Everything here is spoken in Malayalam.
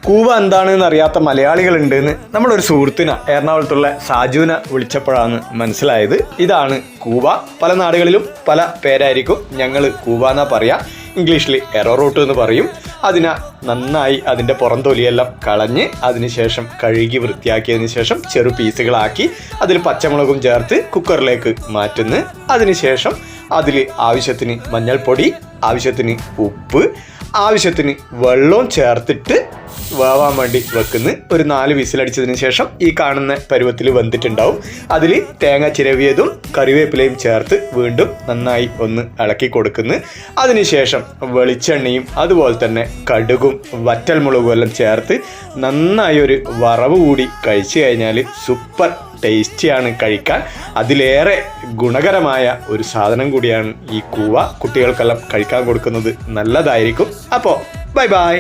കൂവ എന്താണെന്ന് അറിയാത്ത മലയാളികളുണ്ടെന്ന് നമ്മളൊരു സുഹൃത്തിനെ എറണാകുളത്തുള്ള സാജുവിനെ വിളിച്ചപ്പോഴാണ് മനസ്സിലായത്. ഇതാണ് കൂവ. പല നാടുകളിലും പല പേരായിരിക്കും. ഞങ്ങൾ കൂവ എന്നാ പറയാ. ഇംഗ്ലീഷിൽ എറോറൂട്ട് എന്ന് പറയും. അതിനെ നന്നായി അതിൻ്റെ പുറം തൊലിയെല്ലാം കളഞ്ഞ് അതിനുശേഷം കഴുകി വൃത്തിയാക്കിയതിന് ശേഷം ചെറു പീസുകളാക്കി അതിൽ പച്ചമുളകും ചേർത്ത് കുക്കറിലേക്ക് മാറ്റുന്നു. അതിനുശേഷം അതിൽ ആവശ്യത്തിന് മഞ്ഞൾപ്പൊടി, ആവശ്യത്തിന് ഉപ്പ്, ആവശ്യത്തിന് വെള്ളവും ചേർത്തിട്ട് വേവാൻ വേണ്ടി വെക്കുന്നു. ഒരു 4 വിസിലടിച്ചതിന് ശേഷം ഈ കാണുന്ന പരുവത്തിൽ വെന്തിട്ടുണ്ടാവും. അതിൽ തേങ്ങ ചിരവിയതും കറിവേപ്പിലയും ചേർത്ത് വീണ്ടും നന്നായി ഒന്ന് ഇളക്കി കൊടുക്കുന്നു. അതിനുശേഷം വെളിച്ചെണ്ണയും അതുപോലെ തന്നെ കടുകും വറ്റൽമുളകും എല്ലാം ചേർത്ത് നന്നായി ഒരു വറവ് കൂടി കഴിച്ചു കഴിഞ്ഞാൽ സൂപ്പർ ടേസ്റ്റിയാണ് കഴിക്കാൻ. അതിലേറെ ഗുണകരമായ ഒരു സാധനം കൂടിയാണ് ഈ കൂവ. കുട്ടികൾക്കെല്ലാം കഴിക്കാൻ കൊടുക്കുന്നത് നല്ലതായിരിക്കും. അപ്പോൾ ബൈ ബൈ.